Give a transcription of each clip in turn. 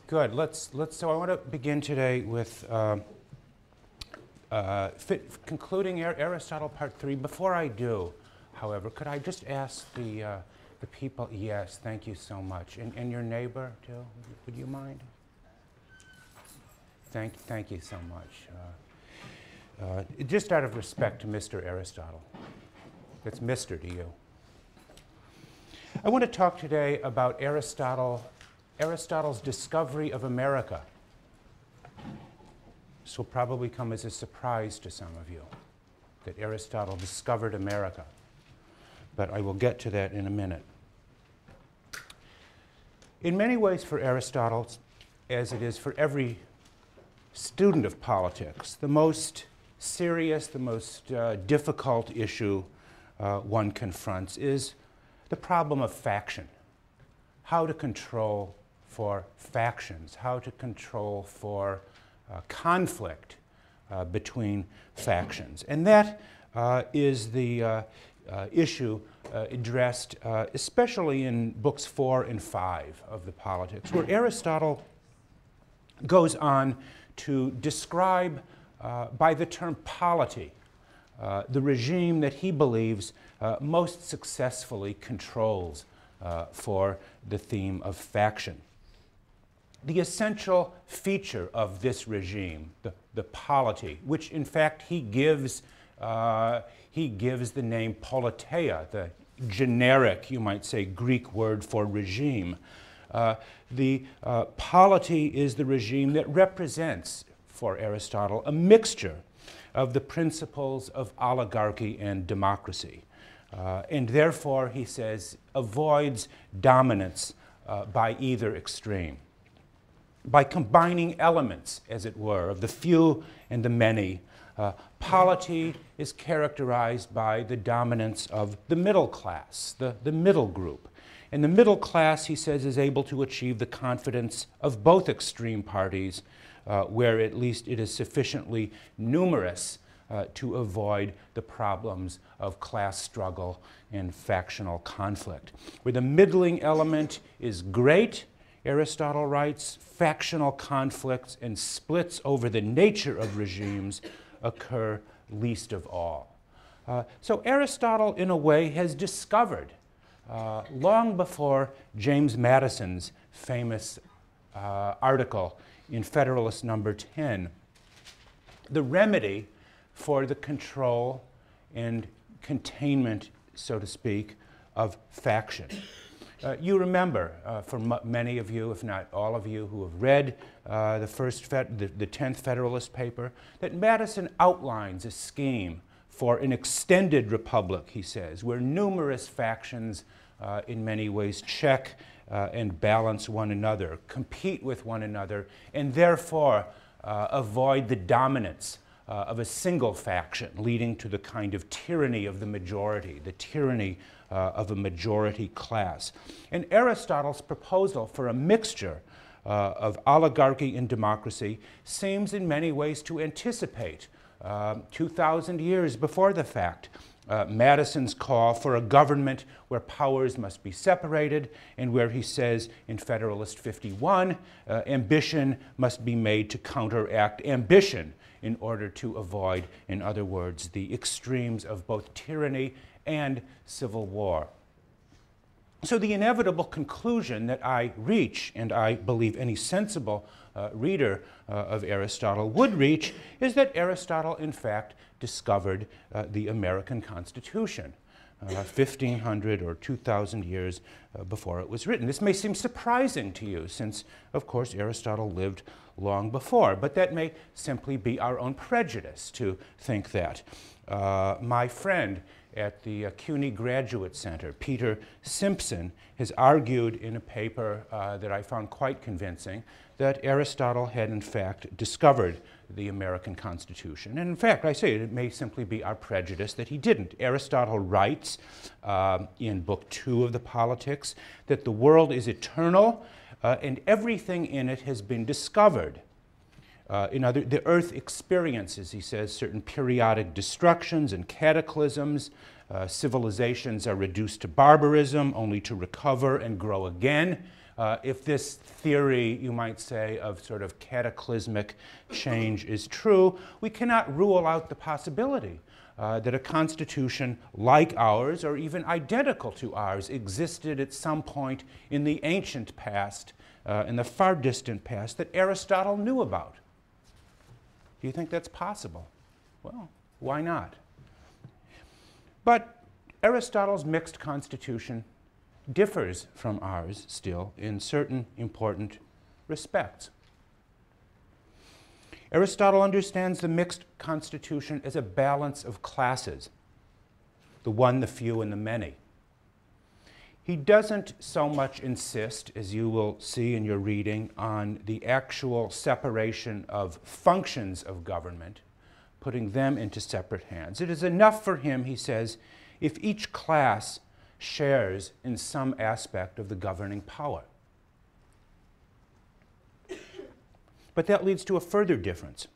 Good. So I want to begin today with concluding Aristotle Part 3. Before I do, however, could I just ask the people? Yes, thank you so much. And your neighbor too. Would you mind? Thank you so much. Just out of respect to Mr. Aristotle. It's Mr. to you. I want to talk today about Aristotle's discovery of America. This will probably come as a surprise to some of you, that Aristotle discovered America. But I will get to that in a minute. In many ways for Aristotle, as it is for every student of politics, the most serious, the most difficult issue one confronts is the problem of faction. How to control for factions, how to control for conflict between factions. And that is the issue addressed especially in books 4 and 5 of the Politics, where Aristotle goes on to describe by the term polity the regime that he believes most successfully controls for the theme of faction. The essential feature of this regime, the polity, which in fact he gives the name politeia, the generic, you might say, Greek word for regime. The polity is the regime that represents, for Aristotle, a mixture of the principles of oligarchy and democracy. And therefore, he says, avoids dominance by either extreme. By combining elements, as it were, of the few and the many, polity is characterized by the dominance of the middle class, the middle group. And the middle class, he says, is able to achieve the confidence of both extreme parties, where at least it is sufficiently numerous to avoid the problems of class struggle and factional conflict. Where the middling element is great, Aristotle writes, factional conflicts and splits over the nature of regimes occur least of all. So Aristotle, in a way, has discovered, long before James Madison's famous article in Federalist number 10, the remedy for the control and containment, so to speak, of faction. You remember, for many of you, if not all of you, who have read the 10th Federalist paper, that Madison outlines a scheme for an extended republic, he says, where numerous factions in many ways check and balance one another, compete with one another, and therefore avoid the dominance of a single faction, leading to the kind of tyranny of the majority, the tyranny of a majority class. And Aristotle's proposal for a mixture of oligarchy and democracy seems in many ways to anticipate 2,000 years before the fact Madison's call for a government where powers must be separated, and where he says in Federalist 51, ambition must be made to counteract ambition in order to avoid, in other words, the extremes of both tyranny and civil war. So the inevitable conclusion that I reach, and I believe any sensible reader of Aristotle would reach, is that Aristotle, in fact, discovered the American Constitution 1,500 or 2,000 years before it was written. This may seem surprising to you, since, of course, Aristotle lived long before, but that may simply be our own prejudice to think that. My friend at the CUNY Graduate Center, Peter Simpson, has argued in a paper that I found quite convincing that Aristotle had in fact discovered the American Constitution. And in fact, I say it may simply be our prejudice that he didn't. Aristotle writes in Book 2 of the Politics that the world is eternal and everything in it has been discovered. The earth experiences, he says, certain periodic destructions and cataclysms. Civilizations are reduced to barbarism, only to recover and grow again. If this theory, you might say, of sort of cataclysmic change is true, we cannot rule out the possibility that a constitution like ours, or even identical to ours, existed at some point in the ancient past, in the far distant past, that Aristotle knew about. Do you think that's possible? Well, why not? But Aristotle's mixed constitution differs from ours still in certain important respects. Aristotle understands the mixed constitution as a balance of classes, the one, the few, and the many. He doesn't so much insist, as you will see in your reading, on the actual separation of functions of government, putting them into separate hands. It is enough for him, he says, if each class shares in some aspect of the governing power. But that leads to a further difference.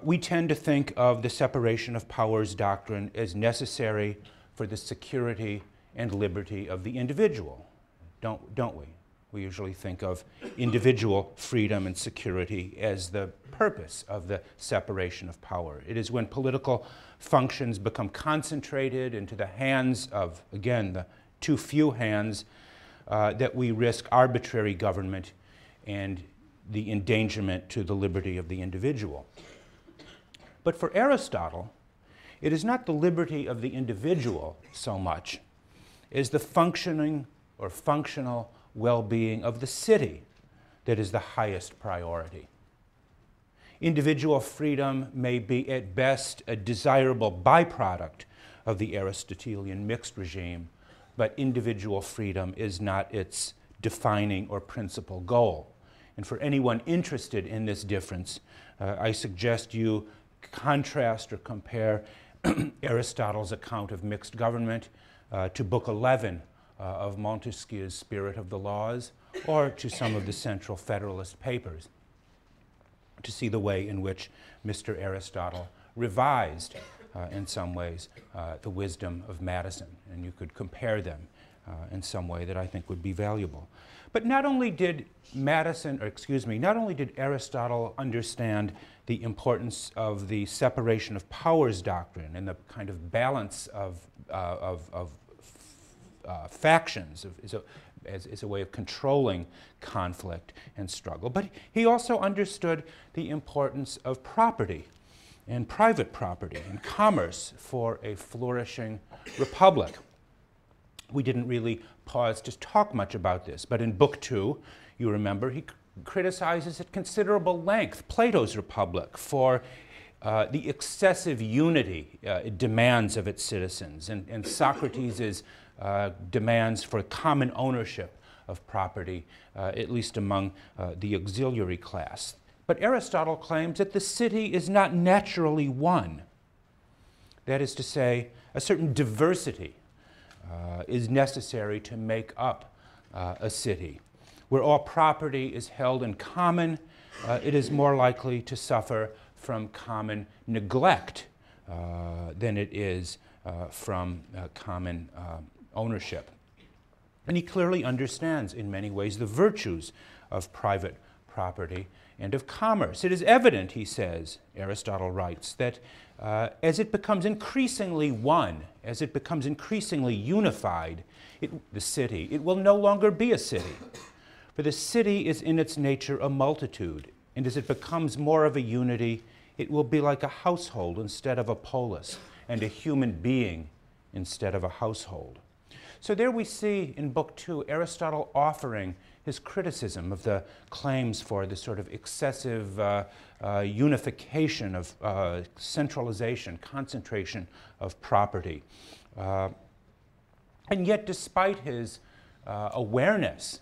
We tend to think of the separation of powers doctrine as necessary for the security and liberty of the individual, don't we? We usually think of individual freedom and security as the purpose of the separation of power. It is when political functions become concentrated into the hands of, again, the too few hands, that we risk arbitrary government and the endangerment to the liberty of the individual. But for Aristotle, it is not the liberty of the individual so much as the functioning or functional well-being of the city that is the highest priority. Individual freedom may be at best a desirable byproduct of the Aristotelian mixed regime, but individual freedom is not its defining or principal goal. And for anyone interested in this difference, I suggest you contrast or compare Aristotle's account of mixed government to Book 11 of Montesquieu's Spirit of the Laws, or to some of the Central Federalist Papers, to see the way in which Mr. Aristotle revised, in some ways, the wisdom of Madison. And you could compare them in some way that I think would be valuable. But not only did Aristotle understand the importance of the separation of powers doctrine and the kind of balance of factions as a way of controlling conflict and struggle, but he also understood the importance of property and private property and commerce for a flourishing republic. We didn't really pause to talk much about this, but in Book 2, you remember, he criticizes at considerable length Plato's Republic for the excessive unity it demands of its citizens, and Socrates' demands for common ownership of property, at least among the auxiliary class. But Aristotle claims that the city is not naturally one. That is to say, a certain diversity is necessary to make up a city. Where all property is held in common, it is more likely to suffer from common neglect than it is from common ownership. And he clearly understands in many ways the virtues of private property and of commerce. It is evident, he says, Aristotle writes, that as it becomes increasingly one, as it becomes increasingly unified, the city, it will no longer be a city. For the city is in its nature a multitude, and as it becomes more of a unity, it will be like a household instead of a polis, and a human being instead of a household. So there we see in Book 2 Aristotle offering his criticism of the claims for the sort of excessive unification of centralization, concentration of property. And yet, despite his awareness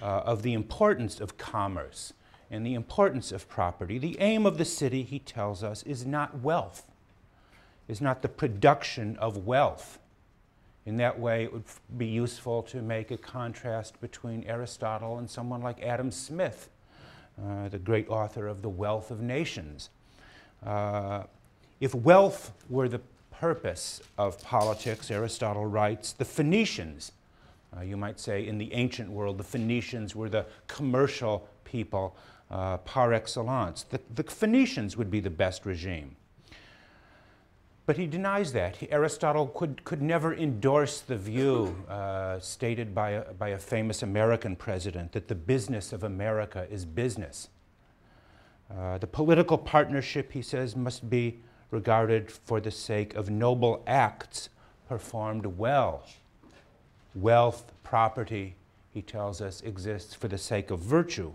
of the importance of commerce and the importance of property, the aim of the city, he tells us, is not wealth, is not the production of wealth. In that way, it would be useful to make a contrast between Aristotle and someone like Adam Smith, the great author of The Wealth of Nations. If wealth were the purpose of politics, Aristotle writes, the Phoenicians You might say in the ancient world, the Phoenicians were the commercial people par excellence. The Phoenicians would be the best regime. But he denies that. Aristotle could never endorse the view stated by a famous American president that the business of America is business. The political partnership, he says, must be regarded for the sake of noble acts performed well. Wealth, property, he tells us, exists for the sake of virtue,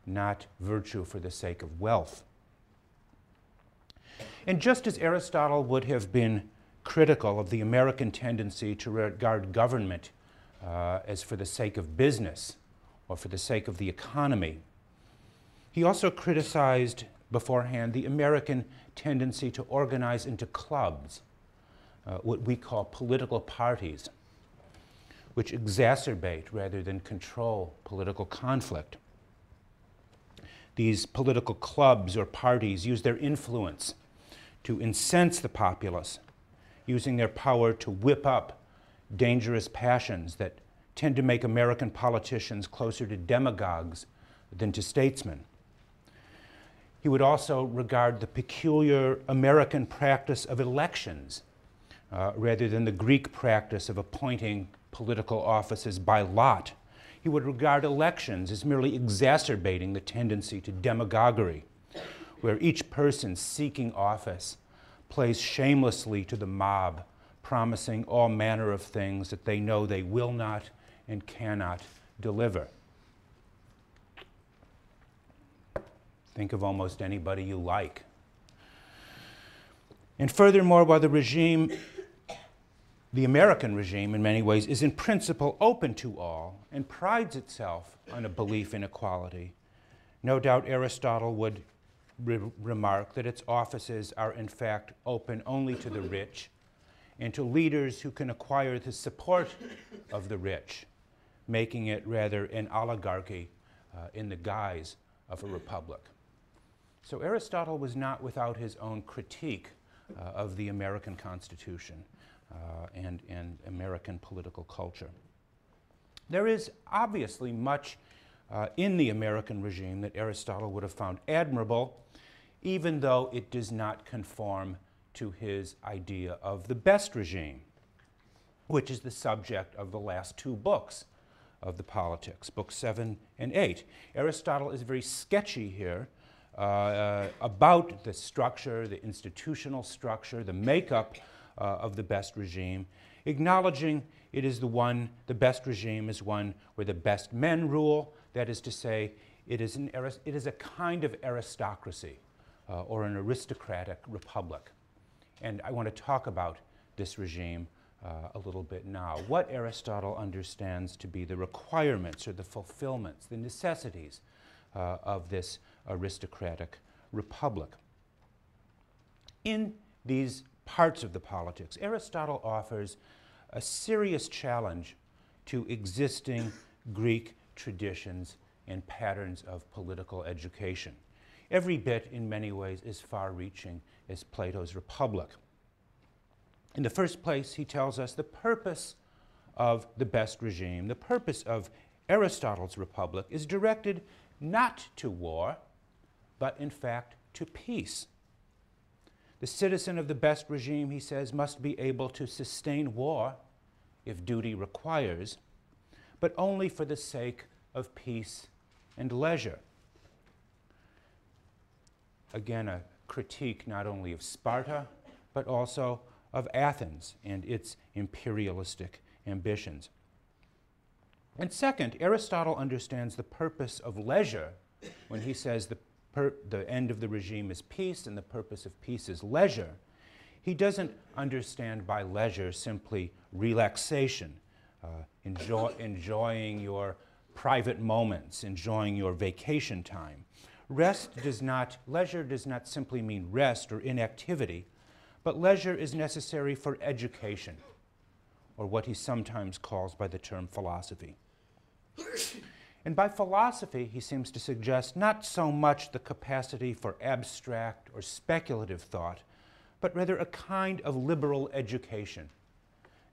not virtue for the sake of wealth. And just as Aristotle would have been critical of the American tendency to regard government as for the sake of business or for the sake of the economy, he also criticized beforehand the American tendency to organize into clubs, what we call political parties, which exacerbate rather than control political conflict. These political clubs or parties use their influence to incense the populace, using their power to whip up dangerous passions that tend to make American politicians closer to demagogues than to statesmen. He would also regard the peculiar American practice of elections rather than the Greek practice of appointing political offices by lot. He would regard elections as merely exacerbating the tendency to demagoguery, where each person seeking office plays shamelessly to the mob, promising all manner of things that they know they will not and cannot deliver. Think of almost anybody you like. And furthermore, while the regime, the American regime in many ways, is in principle open to all and prides itself on a belief in equality, no doubt Aristotle would remark that its offices are in fact open only to the rich and to leaders who can acquire the support of the rich, making it rather an oligarchy in the guise of a republic. So Aristotle was not without his own critique of the American Constitution and American political culture. There is obviously much in the American regime that Aristotle would have found admirable, even though it does not conform to his idea of the best regime, which is the subject of the last two books of the Politics, books 7 and 8. Aristotle is very sketchy here about the structure, the institutional structure, the makeup of the best regime, acknowledging it is the best regime is one where the best men rule. That is to say, it is a kind of aristocracy or an aristocratic republic. And I want to talk about this regime a little bit now. What Aristotle understands to be the requirements or the fulfillments, the necessities of this aristocratic republic. In these parts of the Politics, Aristotle offers a serious challenge to existing Greek traditions and patterns of political education. Every bit, in many ways, is far-reaching as Plato's Republic. In the first place, he tells us the purpose of the best regime, the purpose of Aristotle's Republic, is directed not to war, but in fact to peace. The citizen of the best regime, he says, must be able to sustain war if duty requires, but only for the sake of peace and leisure. Again, a critique not only of Sparta, but also of Athens and its imperialistic ambitions. And second, Aristotle understands the purpose of leisure when he says the end of the regime is peace and the purpose of peace is leisure. He doesn't understand by leisure simply relaxation, enjoying your private moments, enjoying your vacation time. Leisure does not simply mean rest or inactivity, but leisure is necessary for education, or what he sometimes calls by the term philosophy. And by philosophy, he seems to suggest not so much the capacity for abstract or speculative thought, but rather a kind of liberal education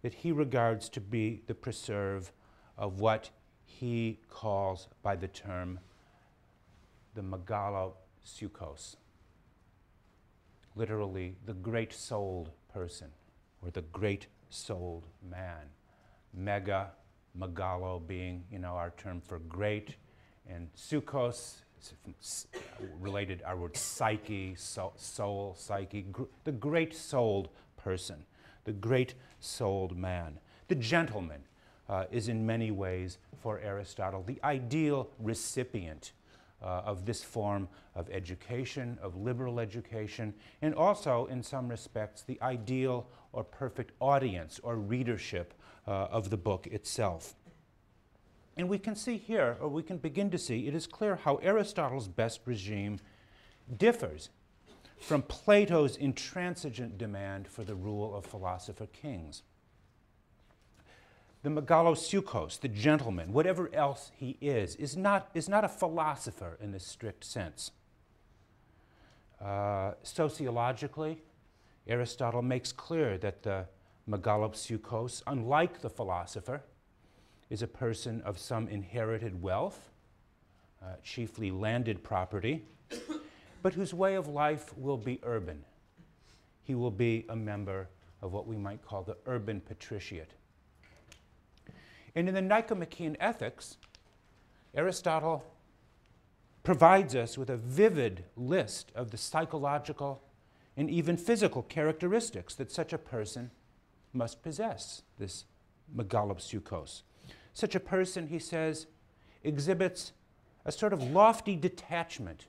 that he regards to be the preserve of what he calls by the term the megalopsychos, literally the great-souled person, or the great-souled man. Megalo being, our term for great, and psychos, related our word psyche, soul, psyche, the great-souled person, the great-souled man. The gentleman is in many ways, for Aristotle, the ideal recipient of this form of education, of liberal education, and also, in some respects, the ideal or perfect audience or readership of the book itself. And we can see here, or we can begin to see, it is clear how Aristotle's best regime differs from Plato's intransigent demand for the rule of philosopher kings. The megalopsychos, the gentleman, whatever else he is not a philosopher in the strict sense. Sociologically, Aristotle makes clear that the megalopsychos, unlike the philosopher, is a person of some inherited wealth, chiefly landed property, but whose way of life will be urban. He will be a member of what we might call the urban patriciate. And in the Nicomachean Ethics, Aristotle provides us with a vivid list of the psychological and even physical characteristics that such a person must possess, this megalopsychos. Such a person, he says, exhibits a sort of lofty detachment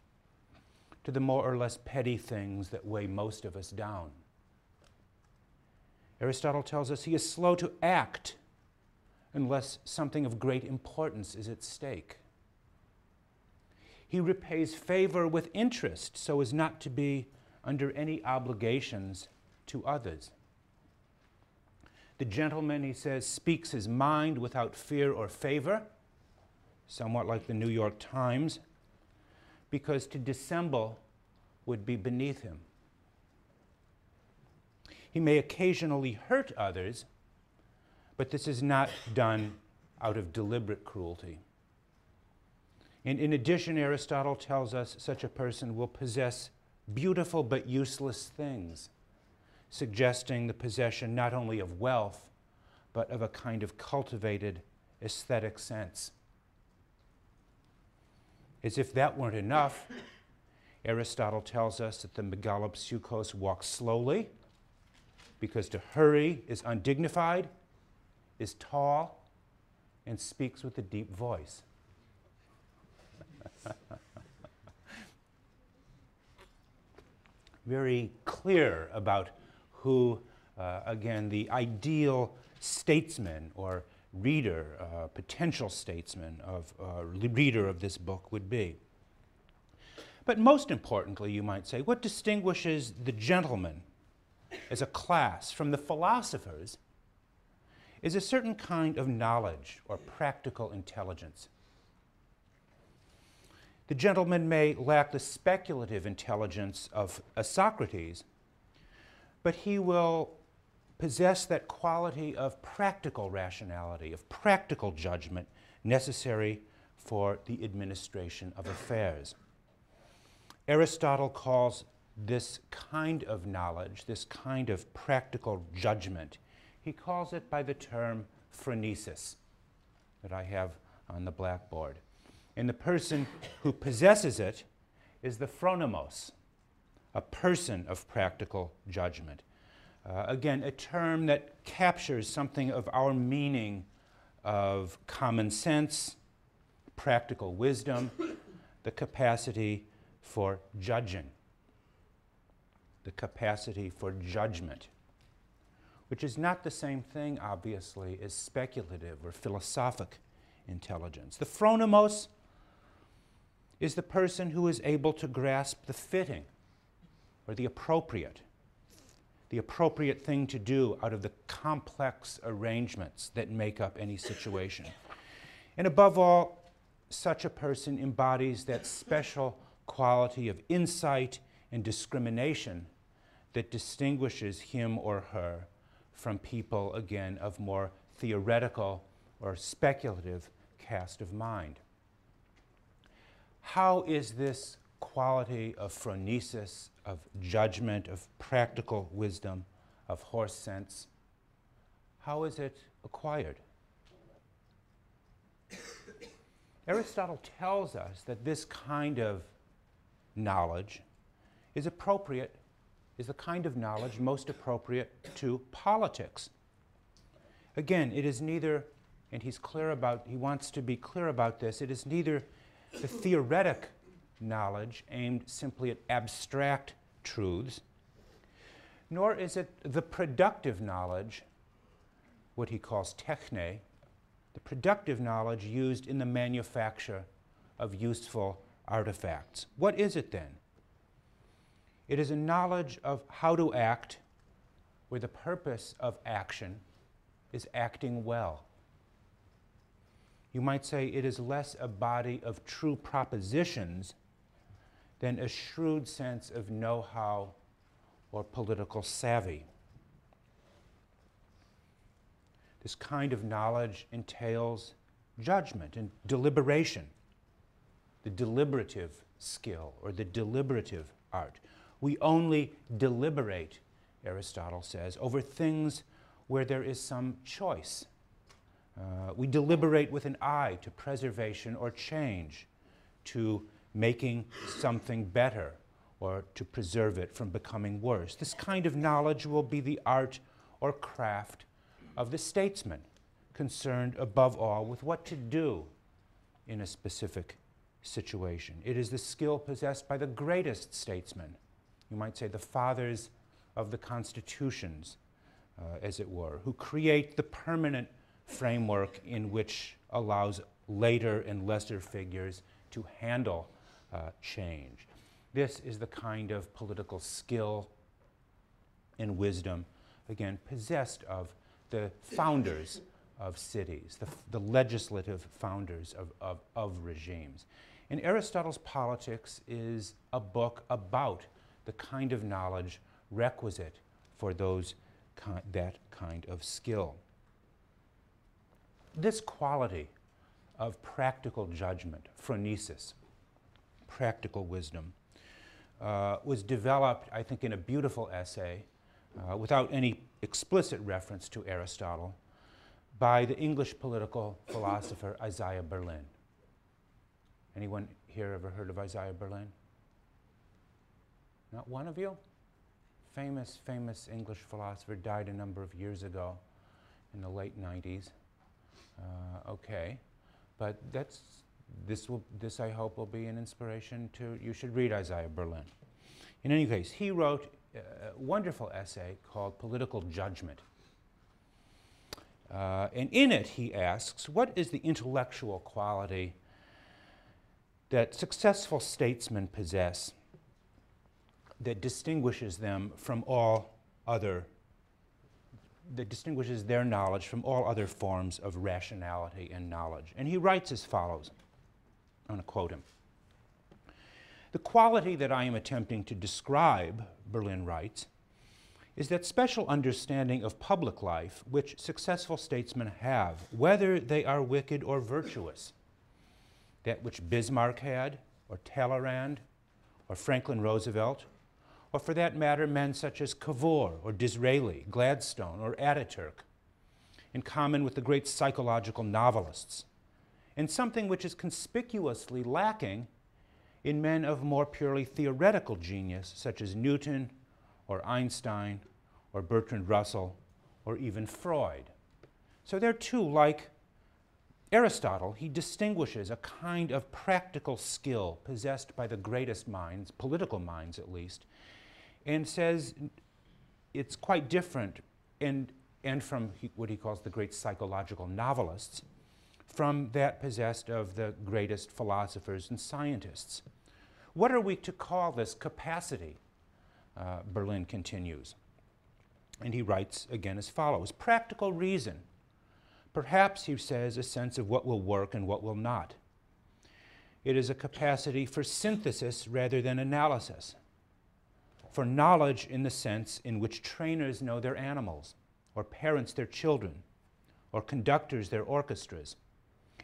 to the more or less petty things that weigh most of us down. Aristotle tells us he is slow to act unless something of great importance is at stake. He repays favor with interest so as not to be under any obligations to others. The gentleman, he says, speaks his mind without fear or favor, somewhat like the New York Times, because to dissemble would be beneath him. He may occasionally hurt others, but this is not done out of deliberate cruelty. And in addition, Aristotle tells us such a person will possess beautiful but useless things, suggesting the possession not only of wealth, but of a kind of cultivated aesthetic sense. As if that weren't enough, Aristotle tells us that the megalopsychos walks slowly, because to hurry is undignified, is tall, and speaks with a deep voice. Very clear about who, again, the ideal statesman or reader, potential statesman reader of this book would be. But most importantly, you might say, what distinguishes the gentleman as a class from the philosophers is a certain kind of knowledge or practical intelligence. The gentleman may lack the speculative intelligence of a Socrates, but he will possess that quality of practical rationality, of practical judgment necessary for the administration of affairs. Aristotle calls this kind of knowledge, this kind of practical judgment, he calls it by the term phronesis that I have on the blackboard. And the person who possesses it is the phronimos, a person of practical judgment. Again, a term that captures something of our meaning of common sense, practical wisdom, the capacity for judging, the capacity for judgment, which is not the same thing, obviously, as speculative or philosophic intelligence. The phronimos is the person who is able to grasp the fitting or the appropriate thing to do out of the complex arrangements that make up any situation. And above all, such a person embodies that special quality of insight and discrimination that distinguishes him or her from people, again, of more theoretical or speculative cast of mind. How is this quality of phronesis, of judgment, of practical wisdom, of horse sense, how is it acquired? Aristotle tells us that this kind of knowledge is appropriate, is the kind of knowledge most appropriate to politics. Again, it is neither, and he wants to be clear about this, it is neither the theoretic knowledge aimed simply at abstract truths, nor is it the productive knowledge, what he calls techne, the productive knowledge used in the manufacture of useful artifacts. What is it then? It is a knowledge of how to act where the purpose of action is acting well. You might say it is less a body of true propositions than a shrewd sense of know-how or political savvy. This kind of knowledge entails judgment and deliberation, the deliberative skill or the deliberative art. We only deliberate, Aristotle says, over things where there is some choice. We deliberate with an eye to preservation or change, to making something better, or to preserve it from becoming worse. This kind of knowledge will be the art or craft of the statesman, concerned above all with what to do in a specific situation. It is the skill possessed by the greatest statesmen, you might say the fathers of the constitutions, as it were, who create the permanent framework in which allows later and lesser figures to handle change. This is the kind of political skill and wisdom, again, possessed of the founders of cities, the legislative founders of regimes. And Aristotle's Politics is a book about the kind of knowledge requisite for that kind of skill. This quality of practical judgment, phronesis, practical wisdom, was developed, I think, in a beautiful essay, without any explicit reference to Aristotle, by the English political philosopher Isaiah Berlin. Anyone here ever heard of Isaiah Berlin? Not one of you? Famous English philosopher, died a number of years ago in the late 90s. Okay, but this I hope will be an inspiration to, you should read Isaiah Berlin. In any case, he wrote a wonderful essay called Political Judgment. And in it he asks, what is the intellectual quality that successful statesmen possess that distinguishes them from all other, that distinguishes their knowledge from all other forms of rationality and knowledge? And he writes as follows. I'm going to quote him. The quality that I am attempting to describe, Berlin writes, is that special understanding of public life which successful statesmen have, whether they are wicked or virtuous. That which Bismarck had, or Talleyrand, or Franklin Roosevelt, or for that matter, men such as Cavour, or Disraeli, Gladstone, or Ataturk, in common with the great psychological novelists, and something which is conspicuously lacking in men of more purely theoretical genius, such as Newton, or Einstein, or Bertrand Russell, or even Freud. So there too, like Aristotle, he distinguishes a kind of practical skill possessed by the greatest minds, political minds at least, and says it's quite different, and from what he calls the great psychological novelists, from that possessed of the greatest philosophers and scientists. What are we to call this capacity? Berlin continues. And he writes again as follows. Practical reason. Perhaps, he says, a sense of what will work and what will not. It is a capacity for synthesis rather than analysis, for knowledge in the sense in which trainers know their animals, or parents their children, or conductors their orchestras,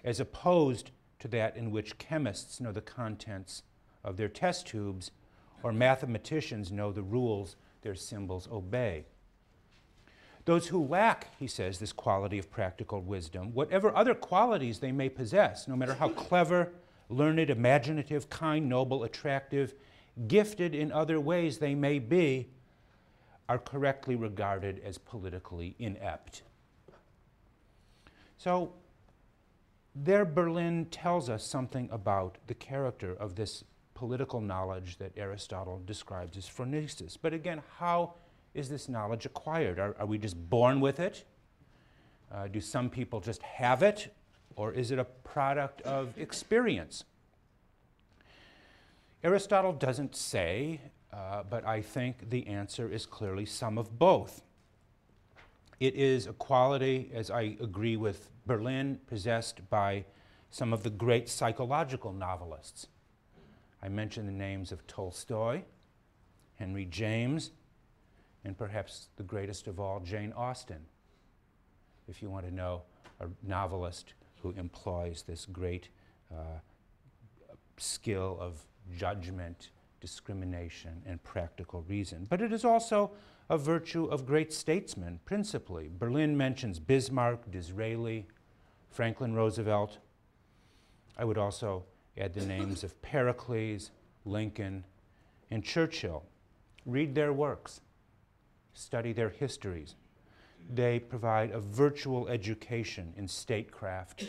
as opposed to that in which chemists know the contents of their test tubes or mathematicians know the rules their symbols obey. Those who lack, he says, this quality of practical wisdom, whatever other qualities they may possess, no matter how clever, learned, imaginative, kind, noble, attractive, gifted in other ways they may be, are correctly regarded as politically inept. So there Berlin tells us something about the character of this political knowledge that Aristotle describes as phronesis. But again, how is this knowledge acquired? Are we just born with it? Do some people just have it? Or is it a product of experience? Aristotle doesn't say, but I think the answer is clearly some of both. It is a quality, as I agree with Berlin, possessed by some of the great psychological novelists. I mentioned the names of Tolstoy, Henry James, and perhaps the greatest of all, Jane Austen, if you want to know a novelist who employs this great skill of judgment, discrimination, and practical reason. But it is also a virtue of great statesmen, principally. Berlin mentions Bismarck, Disraeli, Franklin Roosevelt. I would also add the names of Pericles, Lincoln, and Churchill. Read their works. Study their histories. They provide a virtual education in statecraft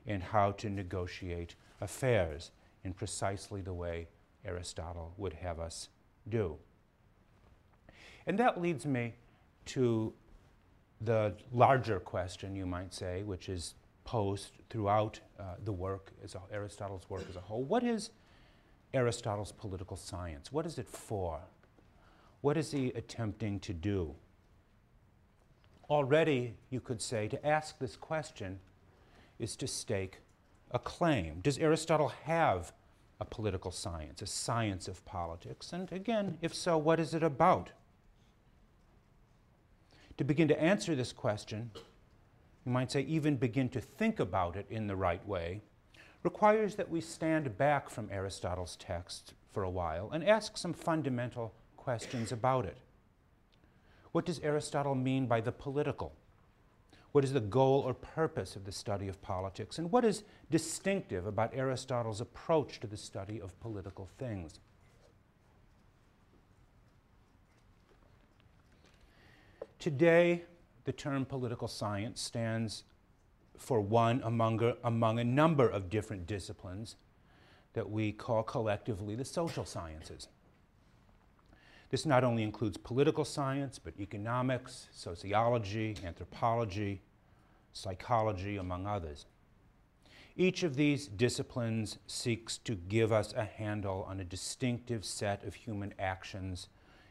and how to negotiate affairs in precisely the way Aristotle would have us do. And that leads me to the larger question, you might say, which is posed throughout the work, Aristotle's work as a whole. What is Aristotle's political science? What is it for? What is he attempting to do? Already, you could say, to ask this question is to stake a claim. Does Aristotle have a political science, a science of politics? And again, if so, what is it about? To begin to answer this question, you might say even begin to think about it in the right way, requires that we stand back from Aristotle's text for a while and ask some fundamental questions about it. What does Aristotle mean by the political? What is the goal or purpose of the study of politics? And what is distinctive about Aristotle's approach to the study of political things? Today, the term political science stands for one among a number of different disciplines that we call collectively the social sciences. This not only includes political science, but economics, sociology, anthropology, psychology, among others. Each of these disciplines seeks to give us a handle on a distinctive set of human actions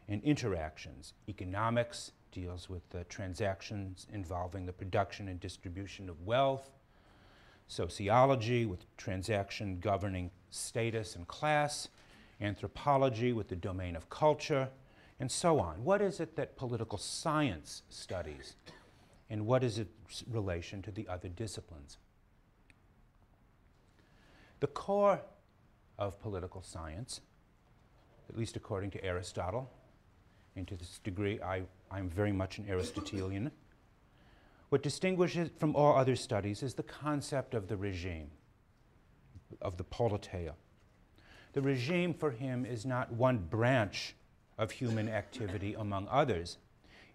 and interactions. Economics deals with the transactions involving the production and distribution of wealth. Sociology with transaction governing status and class. Anthropology with the domain of culture, and so on. What is it that political science studies, and what is its relation to the other disciplines? The core of political science, at least according to Aristotle, and to this degree I'm very much an Aristotelian, what distinguishes it from all other studies is the concept of the regime, of the politeia. The regime for him is not one branch of human activity among others.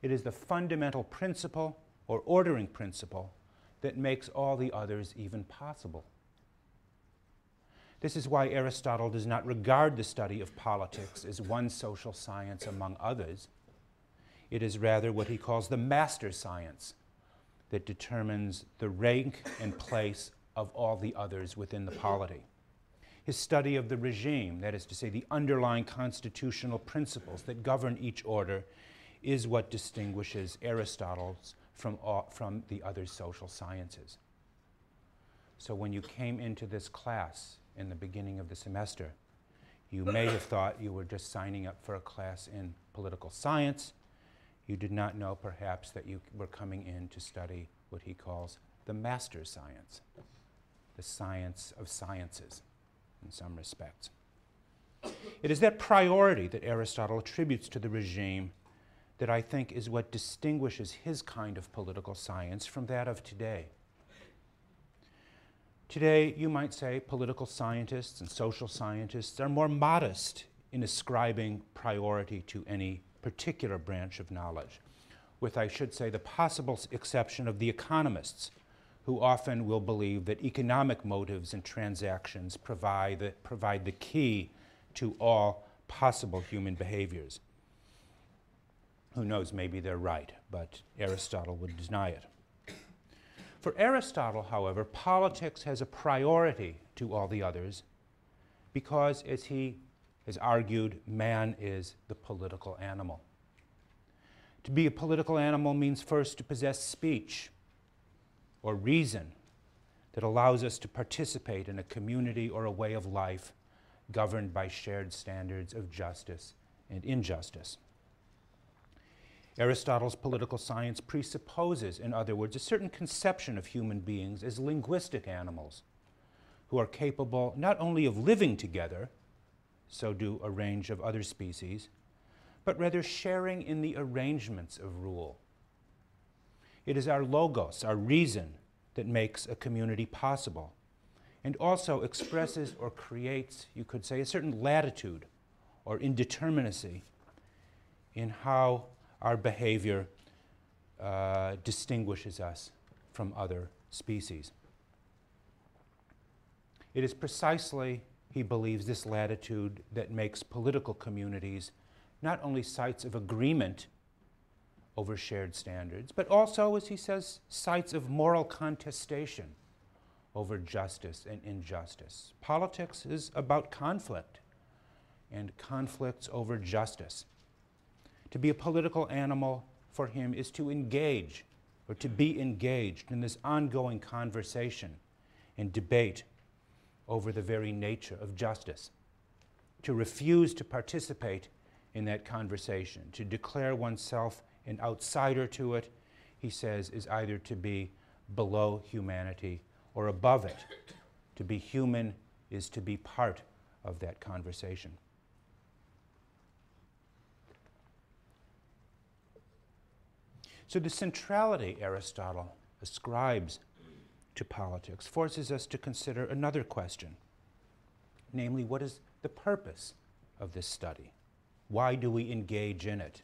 It is the fundamental principle or ordering principle that makes all the others even possible. This is why Aristotle does not regard the study of politics as one social science among others. It is rather what he calls the master science that determines the rank and place of all the others within the polity. His study of the regime, that is to say, the underlying constitutional principles that govern each order, is what distinguishes Aristotle from the other social sciences. So when you came into this class in the beginning of the semester, you may have thought you were just signing up for a class in political science. You did not know, perhaps, that you were coming in to study what he calls the master science, the science of sciences in some respects. It is that priority that Aristotle attributes to the regime that I think is what distinguishes his kind of political science from that of today. Today, you might say political scientists and social scientists are more modest in ascribing priority to any particular branch of knowledge, with, I should say, the possible exception of the economists, who often will believe that economic motives and transactions provide the key to all possible human behaviors. Who knows, maybe they're right, but Aristotle would deny it. For Aristotle, however, politics has a priority to all the others because, as he has argued, man is the political animal. To be a political animal means first to possess speech or reason that allows us to participate in a community or a way of life governed by shared standards of justice and injustice. Aristotle's political science presupposes, in other words, a certain conception of human beings as linguistic animals who are capable not only of living together, so do a range of other species, but rather sharing in the arrangements of rule. It is our logos, our reason, that makes a community possible, and also expresses or creates, you could say, a certain latitude or indeterminacy in how our behavior distinguishes us from other species. It is precisely, he believes, this latitude that makes political communities not only sites of agreement over shared standards, but also, as he says, sites of moral contestation over justice and injustice. Politics is about conflict and conflicts over justice. To be a political animal for him is to engage, or to be engaged in this ongoing conversation and debate over the very nature of justice. To refuse to participate in that conversation, to declare oneself an outsider to it, he says, is either to be below humanity or above it. To be human is to be part of that conversation. So the centrality Aristotle ascribes to politics forces us to consider another question, namely, what is the purpose of this study? Why do we engage in it?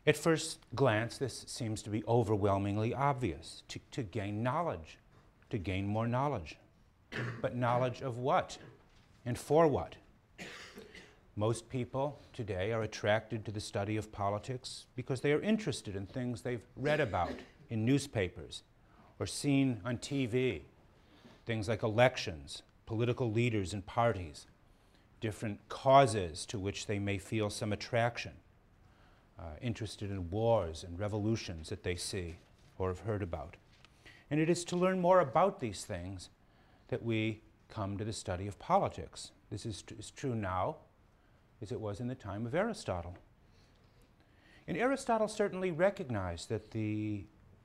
At first glance, this seems to be overwhelmingly obvious, to gain knowledge, to gain more knowledge. But knowledge of what and for what? Most people today are attracted to the study of politics because they are interested in things they've read about in newspapers or seen on TV, things like elections, political leaders and parties, different causes to which they may feel some attraction, interested in wars and revolutions that they see or have heard about. And it is to learn more about these things that we come to the study of politics. This is true now as it was in the time of Aristotle. And Aristotle certainly recognized that the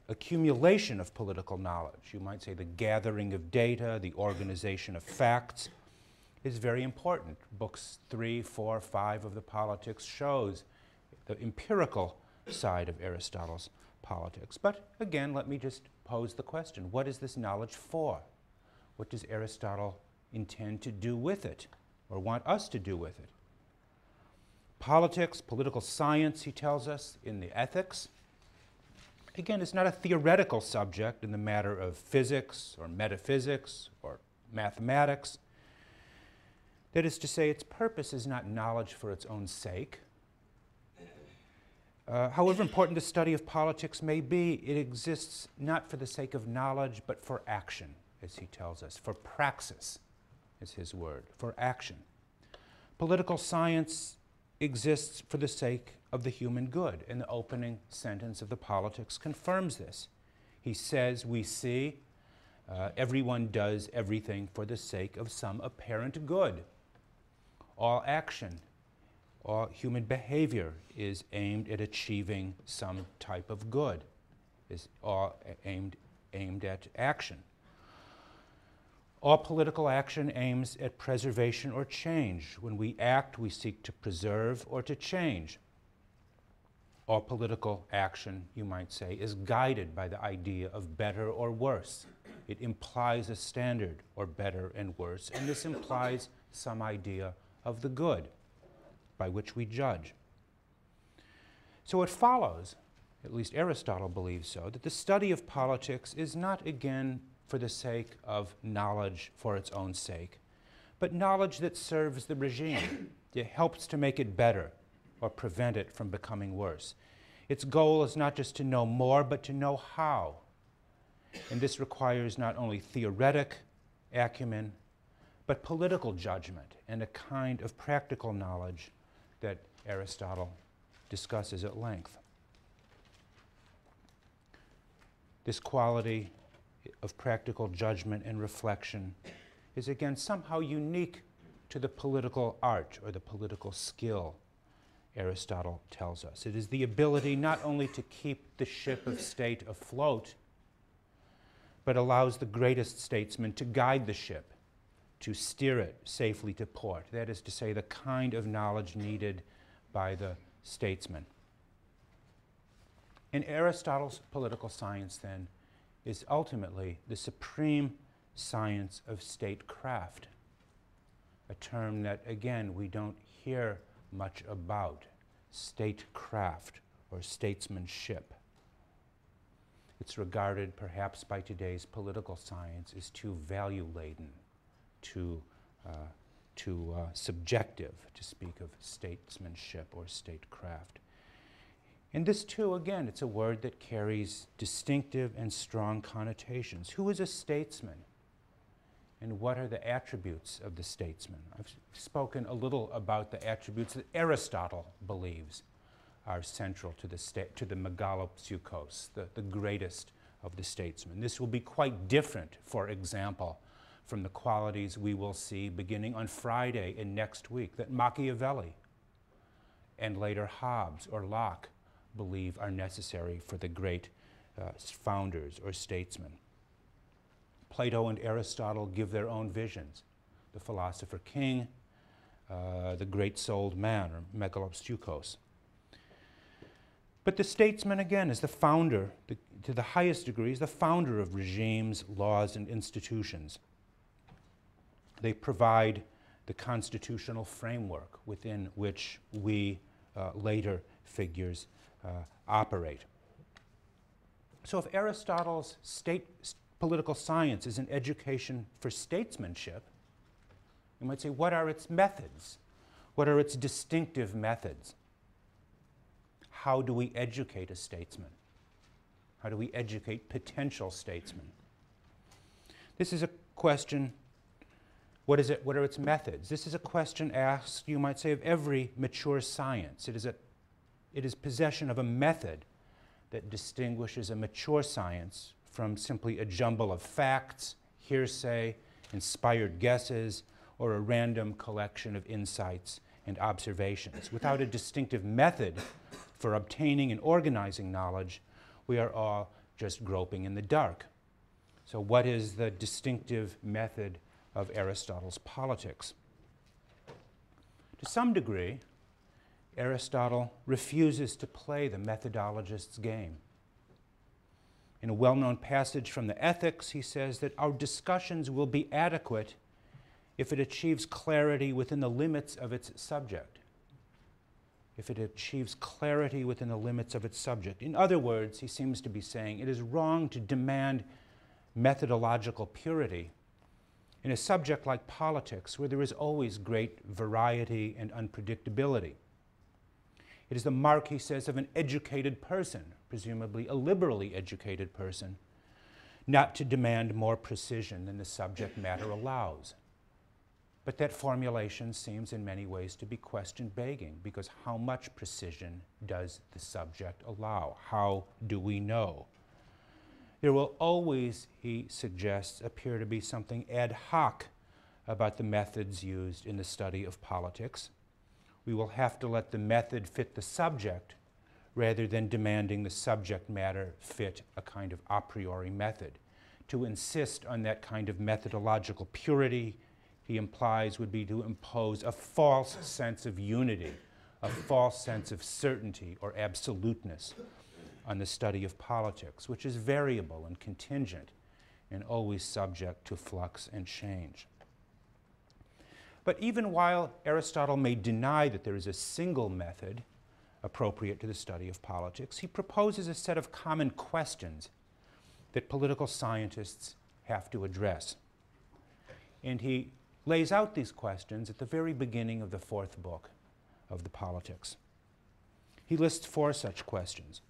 accumulation of political knowledge, you might say the gathering of data, the organization of facts, is very important. Books 3, 4, 5 of the Politics shows the empirical side of Aristotle's politics. But again, let me just pose the question, what is this knowledge for? What does Aristotle intend to do with it, or want us to do with it? Politics, political science, he tells us, in the Ethics, again, it's not a theoretical subject in the matter of physics or metaphysics or mathematics. That is to say, its purpose is not knowledge for its own sake. However important the study of politics may be, it exists not for the sake of knowledge, but for action, as he tells us, for praxis is his word, for action. Political science exists for the sake of the human good, and the opening sentence of the Politics confirms this. He says, we see, everyone does everything for the sake of some apparent good. All action, all human behavior is aimed at achieving some type of good. is all aimed at action. All political action aims at preservation or change. When we act, we seek to preserve or to change. All political action, you might say, is guided by the idea of better or worse. It implies a standard, or better and worse, and this implies some idea of the good by which we judge. So it follows, at least Aristotle believes so, that the study of politics is not, again, for the sake of knowledge for its own sake, but knowledge that serves the regime. It helps to make it better or prevent it from becoming worse. Its goal is not just to know more, but to know how. And this requires not only theoretic acumen, but political judgment and a kind of practical knowledge that Aristotle discusses at length. This quality of practical judgment and reflection is again somehow unique to the political art or the political skill, Aristotle tells us. It is the ability not only to keep the ship of state afloat, but allows the greatest statesman to guide the ship, to steer it safely to port. That is to say, the kind of knowledge needed by the statesman. And Aristotle's political science, then, is ultimately the supreme science of statecraft, a term that, again, we don't hear much about, statecraft or statesmanship. It's regarded, perhaps by today's political science, as too value-laden, too subjective to speak of statesmanship or statecraft. And this too, again, it's a word that carries distinctive and strong connotations. Who is a statesman? And what are the attributes of the statesman? I've spoken a little about the attributes that Aristotle believes are central to the megalopsychos, the greatest of the statesmen. This will be quite different, for example, from the qualities we will see beginning on Friday and next week that Machiavelli and later Hobbes or Locke believe are necessary for the great founders or statesmen. Plato and Aristotle give their own visions. The philosopher king, the great-souled man, or megalopsychos. But the statesman, again, is the founder, to the highest degree, is the founder of regimes, laws, and institutions. They provide the constitutional framework within which we later figures operate. So if Aristotle's political science is an education for statesmanship, you might say, what are its methods? What are its distinctive methods? How do we educate a statesman? How do we educate potential statesmen? This is a question, what are its methods? This is a question asked, you might say, of every mature science. It is possession of a method that distinguishes a mature science from simply a jumble of facts, hearsay, inspired guesses, or a random collection of insights and observations. Without a distinctive method for obtaining and organizing knowledge, we are all just groping in the dark. So what is the distinctive method of Aristotle's politics? To some degree, Aristotle refuses to play the methodologist's game. In a well-known passage from the Ethics, he says that our discussions will be adequate if it achieves clarity within the limits of its subject. If it achieves clarity within the limits of its subject. In other words, he seems to be saying it is wrong to demand methodological purity in a subject like politics, where there is always great variety and unpredictability. It is the mark, he says, of an educated person, presumably a liberally educated person, not to demand more precision than the subject matter allows. But that formulation seems in many ways to be question-begging, because how much precision does the subject allow? How do we know? There will always, he suggests, appear to be something ad hoc about the methods used in the study of politics. We will have to let the method fit the subject rather than demanding the subject matter fit a kind of a priori method. To insist on that kind of methodological purity, he implies, would be to impose a false sense of unity, a false sense of certainty or absoluteness on the study of politics, which is variable and contingent and always subject to flux and change. But even while Aristotle may deny that there is a single method appropriate to the study of politics, he proposes a set of common questions that political scientists have to address. And he lays out these questions at the very beginning of the fourth book of the Politics. He lists 4 such questions.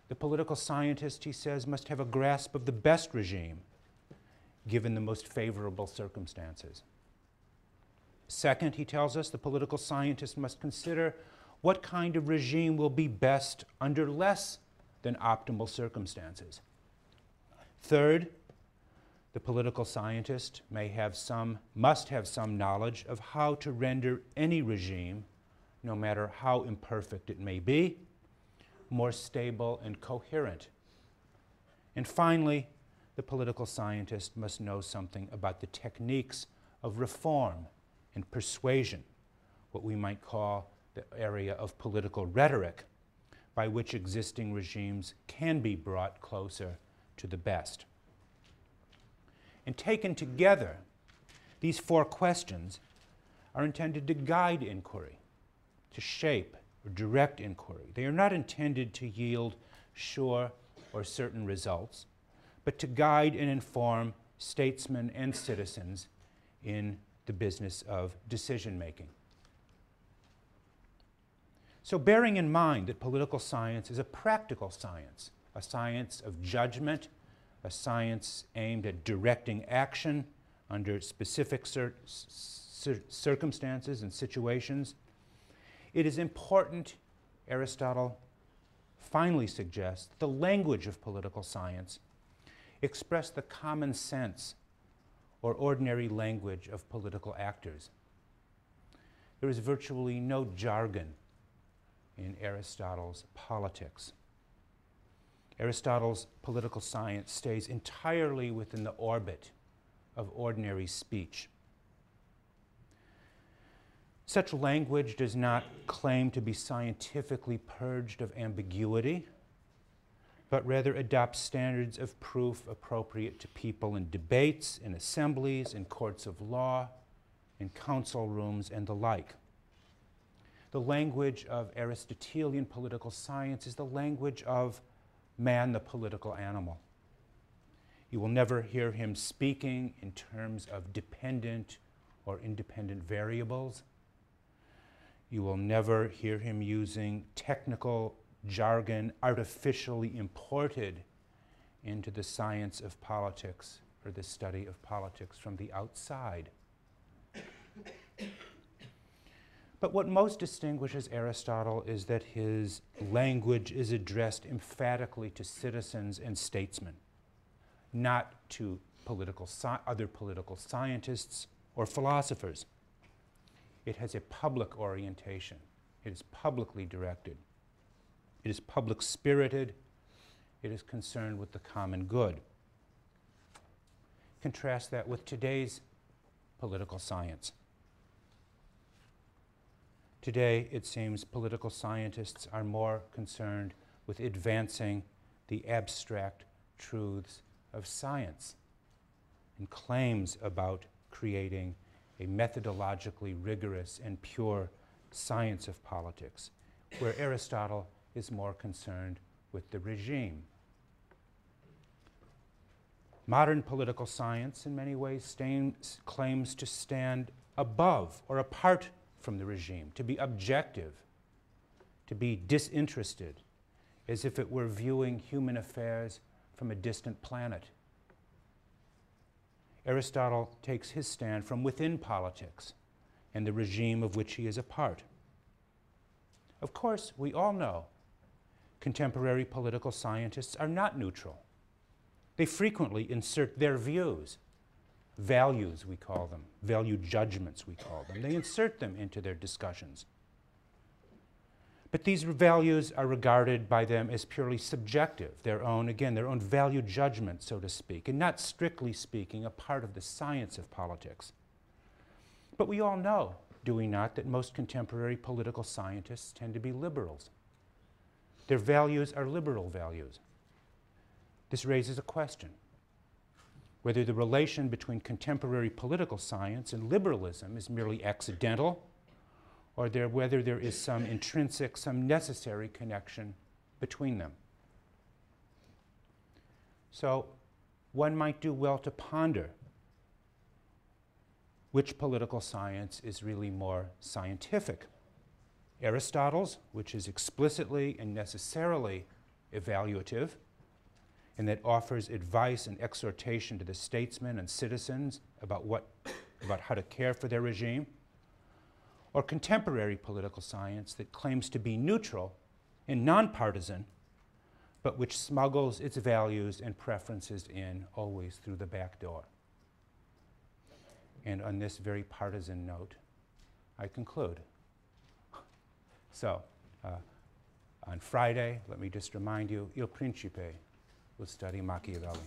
The political scientist, he says, must have a grasp of the best regime given the most favorable circumstances. Second, he tells us the political scientist must consider what kind of regime will be best under less than optimal circumstances. Third, the political scientist must have some knowledge of how to render any regime, no matter how imperfect it may be, more stable and coherent. And finally, the political scientist must know something about the techniques of reform and persuasion, what we might call the area of political rhetoric, by which existing regimes can be brought closer to the best. And taken together, these 4 questions are intended to guide inquiry, to shape or direct inquiry. They are not intended to yield sure or certain results, but to guide and inform statesmen and citizens in the business of decision-making. So bearing in mind that political science is a practical science, a science of judgment, a science aimed at directing action under specific circumstances and situations, it is important, Aristotle finally suggests, the language of political science express the common sense or ordinary language of political actors. There is virtually no jargon in Aristotle's Politics. Aristotle's political science stays entirely within the orbit of ordinary speech. Such language does not claim to be scientifically purged of ambiguity, but rather adopts standards of proof appropriate to people in debates, in assemblies, in courts of law, in council rooms, and the like. The language of Aristotelian political science is the language of man, the political animal. You will never hear him speaking in terms of dependent or independent variables. You will never hear him using technical jargon artificially imported into the science of politics or the study of politics from the outside. But what most distinguishes Aristotle is that his language is addressed emphatically to citizens and statesmen, not to other political scientists or philosophers. It has a public orientation. It is publicly directed. It is public-spirited. It is concerned with the common good. Contrast that with today's political science. Today, it seems political scientists are more concerned with advancing the abstract truths of science and claims about creating a methodologically rigorous and pure science of politics, where Aristotle is more concerned with the regime. Modern political science, in many ways, claims to stand above or apart from the regime, to be objective, to be disinterested, as if it were viewing human affairs from a distant planet. Aristotle takes his stand from within politics and the regime of which he is a part. Of course, we all know contemporary political scientists are not neutral. They frequently insert their views, values we call them, value judgments we call them. They insert them into their discussions. But these values are regarded by them as purely subjective, their own, again, their own value judgment, so to speak, and not strictly speaking a part of the science of politics. But we all know, do we not, that most contemporary political scientists tend to be liberals. Their values are liberal values. This raises a question, whether the relation between contemporary political science and liberalism is merely accidental, or whether there is some intrinsic, some necessary connection between them. So one might do well to ponder which political science is really more scientific. Aristotle's, which is explicitly and necessarily evaluative, and that offers advice and exhortation to the statesmen and citizens about how to care for their regime, or contemporary political science that claims to be neutral and nonpartisan, but which smuggles its values and preferences in always through the back door. And on this very partisan note, I conclude. So, on Friday, let me just remind you, Il Principe will study Machiavelli.